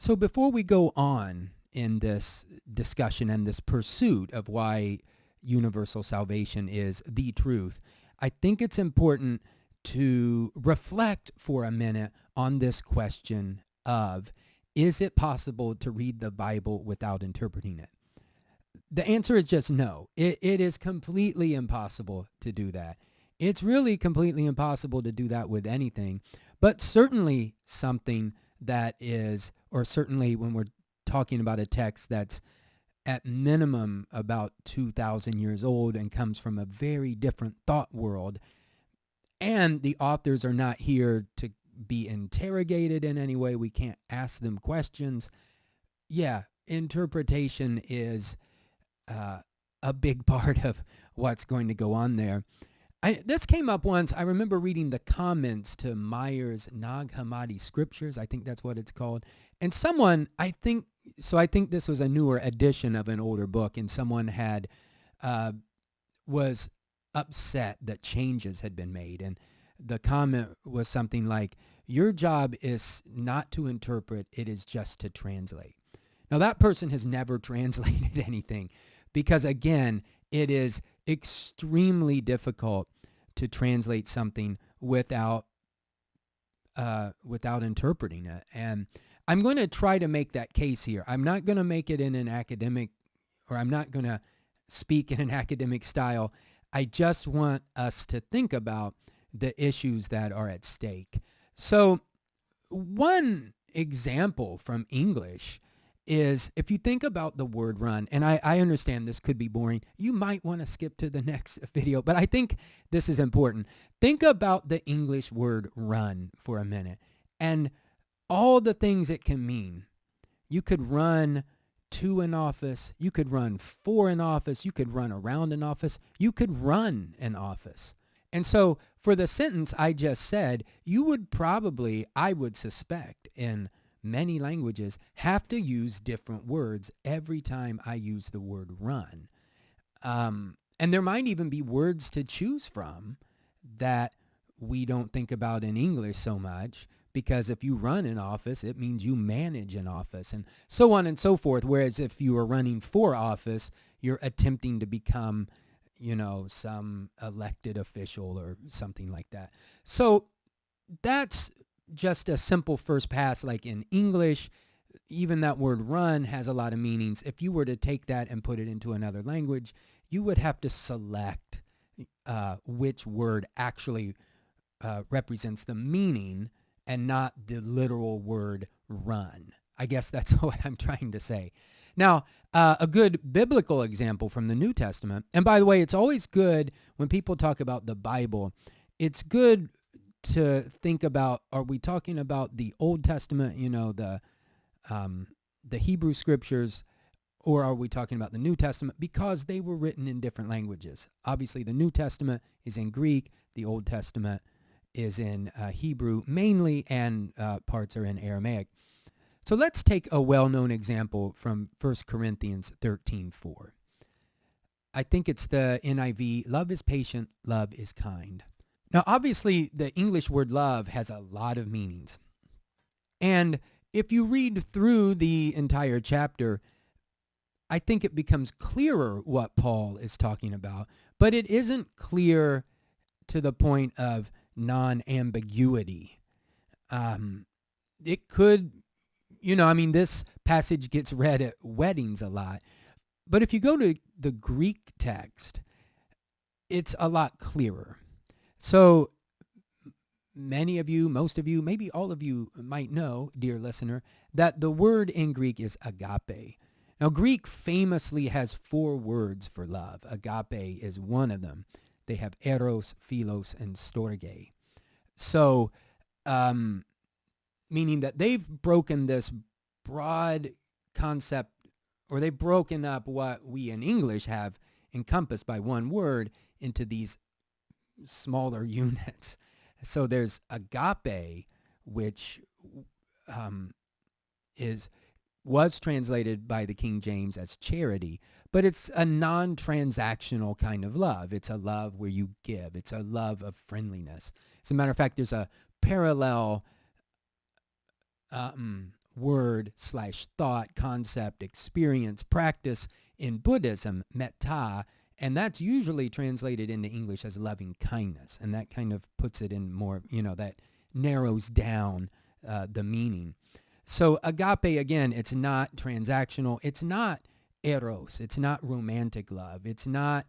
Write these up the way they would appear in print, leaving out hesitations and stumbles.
So before we go on in this discussion and this pursuit of why universal salvation is the truth, I think it's important to reflect for a minute on this question of, is it possible to read the Bible without interpreting it? The answer is just no. It is completely impossible to do that. It's really completely impossible to do that with anything, but certainly something that is, or certainly when we're talking about a text that's at minimum about 2,000 years old and comes from a very different thought world, and the authors are not here to be interrogated in any way. We can't ask them questions. Yeah, interpretation is a big part of what's going to go on there. This came up once. I remember reading the comments to Meyer's Nag Hammadi Scriptures. I think that's what it's called. And someone, I think this was a newer edition of an older book, and someone had, was upset that changes had been made. And the comment was something like, your job is not to interpret, it is just to translate. Now that person has never translated anything because, again, it is extremely difficult to translate something without interpreting it. And I'm going to try to make that case here. I'm not going to make it in an academic, or I'm not going to speak in an academic style. I just want us to think about the issues that are at stake. So one example from English is, if you think about the word run, and I understand this could be boring, you might want to skip to the next video, but I think this is important. Think about the English word run for a minute and all the things it can mean. You could run to an office, you could run for an office, you could run around an office, you could run an office. And so for the sentence I just said, you would probably, I would suspect, in many languages, have to use different words every time I use the word run. And there might even be words to choose from that we don't think about in English so much, because if you run an office, it means you manage an office, and so on and so forth. Whereas if you are running for office, you're attempting to become, some elected official or something like that. So that's just a simple first pass. Like in English, even that word run has a lot of meanings. If you were to take that and put it into another language, you would have to select which word actually represents the meaning and not the literal word run. I guess that's what I'm trying to say. Now, a good biblical example from the New Testament, and by the way, it's always good when people talk about the Bible, it's good to think about, are we talking about the Old Testament, the Hebrew Scriptures, or are we talking about the New Testament? Because they were written in different languages. Obviously, the New Testament is in Greek, the Old Testament is in Hebrew mainly, and parts are in Aramaic. So let's take a well-known example from 1 Corinthians 13:4. I think it's the NIV, love is patient, love is kind. Now, obviously, the English word love has a lot of meanings. And if you read through the entire chapter, I think it becomes clearer what Paul is talking about, but it isn't clear to the point of non-ambiguity. It could, this passage gets read at weddings a lot, but if you go to the Greek text, it's a lot clearer. So many of you, most of you, maybe all of you might know, dear listener, that the word in Greek is agape. Now, Greek famously has 4 words for love. Agape is one of them. They have eros, philos, and storge. So, meaning that they've broken this broad concept, or they've broken up what we in English have encompassed by one word into these smaller units. So there's agape, which was translated by the King James as charity, but it's a non-transactional kind of love. It's a love where you give. It's a love of friendliness. As a matter of fact, there's a parallel word/thought, concept, experience, practice in Buddhism, metta, and that's usually translated into English as loving kindness. And that kind of puts it in more, that narrows down the meaning. So agape, again, it's not transactional. It's not eros. It's not romantic love. It's not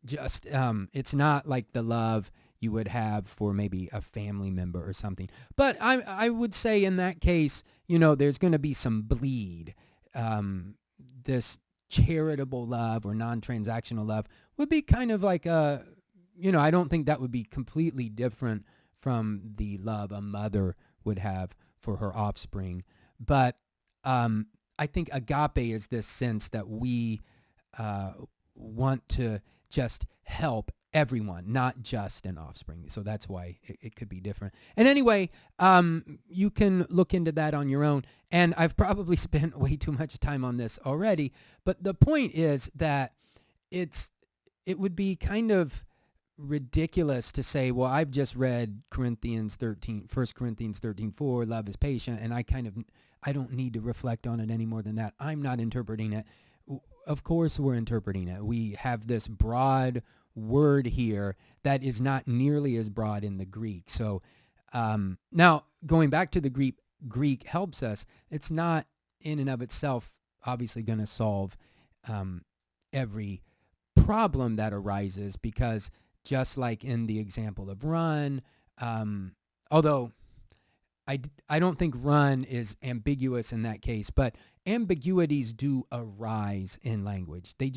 it's not like the love you would have for maybe a family member or something. But I would say in that case, there's going to be some bleed. This charitable love or non-transactional love would be kind of like I don't think that would be completely different from the love a mother would have for her offspring. But I think agape is this sense that we want to just help everyone, not just an offspring. So that's why it could be different. And anyway, you can look into that on your own. And I've probably spent way too much time on this already. But the point is that it would be kind of ridiculous to say, well, I've just read 1 Corinthians 13:4, love is patient, and I don't need to reflect on it any more than that. I'm not interpreting it. Of course we're interpreting it. We have this broad word here that is not nearly as broad in the Greek. So now going back to the Greek helps us. It's not in and of itself obviously going to solve every problem that arises, because just like in the example of run, although I don't think run is ambiguous in that case, but ambiguities do arise in language. They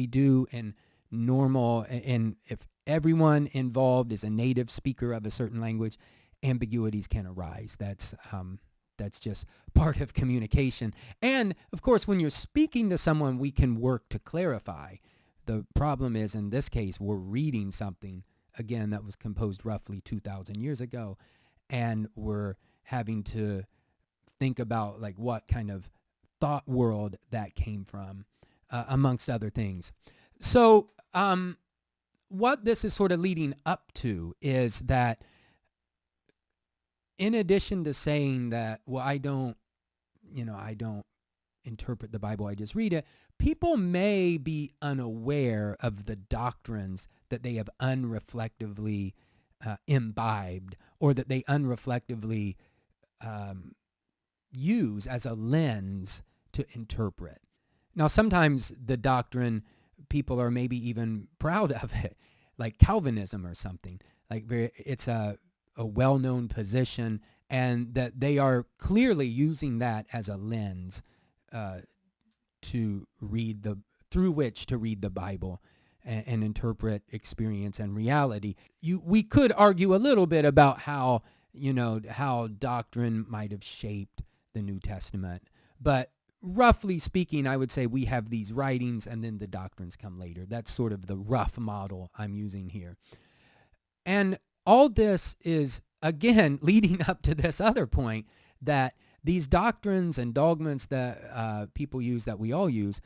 do in normal, and if everyone involved is a native speaker of a certain language, ambiguities can arise. That's just part of communication. And of course, when you're speaking to someone, we can work to clarify. The problem is, in this case, we're reading something, again, that was composed roughly 2,000 years ago, and we're having to think about like what kind of thought world that came from, amongst other things. So what this is sort of leading up to is that in addition to saying that, well, I don't interpret the Bible, I just read it, people may be unaware of the doctrines that they have unreflectively imbibed, or that they unreflectively use as a lens to interpret. Now, sometimes the doctrine, people are maybe even proud of it, like Calvinism or something. Like it's a well-known position, and that they are clearly using that as a lens through which to read the Bible and interpret experience and reality. We could argue a little bit about how doctrine might have shaped the New Testament, but roughly speaking, I would say we have these writings and then the doctrines come later. That's sort of the rough model I'm using here. And all this is, again, leading up to this other point, that these doctrines and dogmas that people use, that we all use,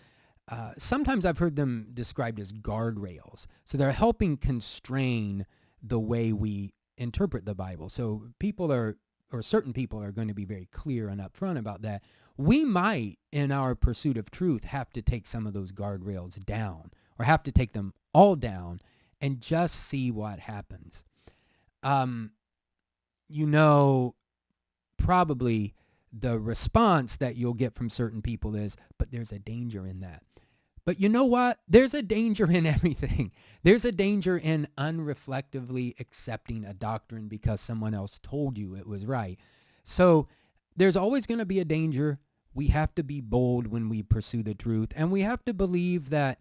sometimes I've heard them described as guardrails. So they're helping constrain the way we interpret the Bible. So certain people are going to be very clear and upfront about that. We might, in our pursuit of truth, have to take some of those guardrails down, or have to take them all down and just see what happens. Probably the response that you'll get from certain people is, but there's a danger in that. But you know what? There's a danger in everything. There's a danger in unreflectively accepting a doctrine because someone else told you it was right. So there's always going to be a danger. We have to be bold when we pursue the truth. And we have to believe that,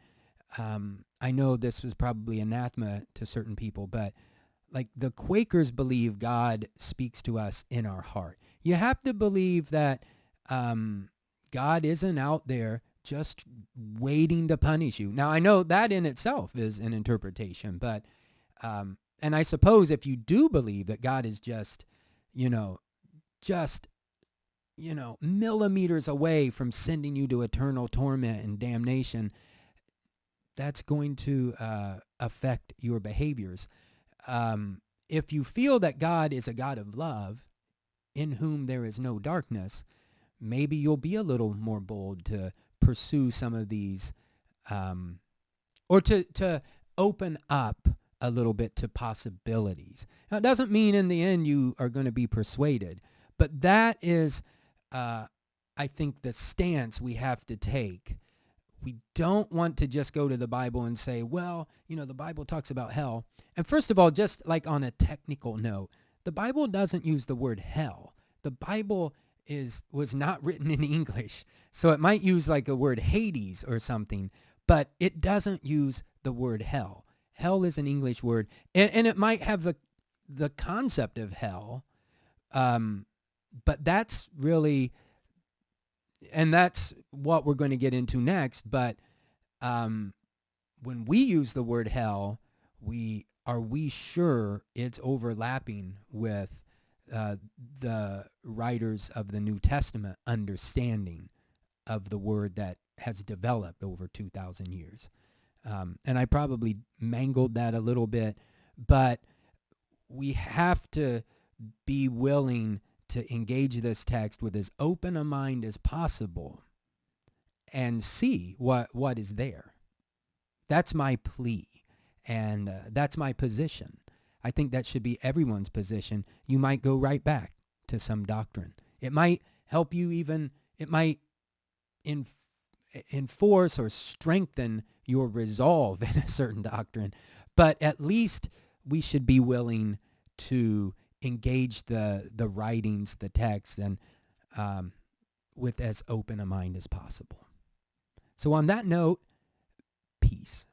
I know this was probably anathema to certain people, but like the Quakers believe God speaks to us in our heart. You have to believe that God isn't out there just waiting to punish you. Now, I know that in itself is an interpretation, but, and I suppose if you do believe that God is just millimeters away from sending you to eternal torment and damnation, that's going to affect your behaviors. If you feel that God is a God of love, in whom there is no darkness, maybe you'll be a little more bold to pursue some of these, or to open up a little bit to possibilities. Now, it doesn't mean in the end you are going to be persuaded, but that is, I think, the stance we have to take. We don't want to just go to the Bible and say, well, the Bible talks about hell. And first of all, just like on a technical note, the Bible doesn't use the word hell. The Bible was not written in English. So it might use like a word Hades or something, but it doesn't use the word hell. Hell is an English word, and it might have the concept of hell, but that's really, and that's what we're going to get into next. But when we use the word hell, are we sure it's overlapping with the writers of the New Testament understanding of the word that has developed over 2,000 years? And I probably mangled that a little bit, but we have to be willing to engage this text with as open a mind as possible and see what is there. That's my plea, and that's my position. I think that should be everyone's position. You might go right back to some doctrine. It might help you even, it might enforce or strengthen your resolve in a certain doctrine, but at least we should be willing to engage the writings, the text, and with as open a mind as possible. So on that note, peace.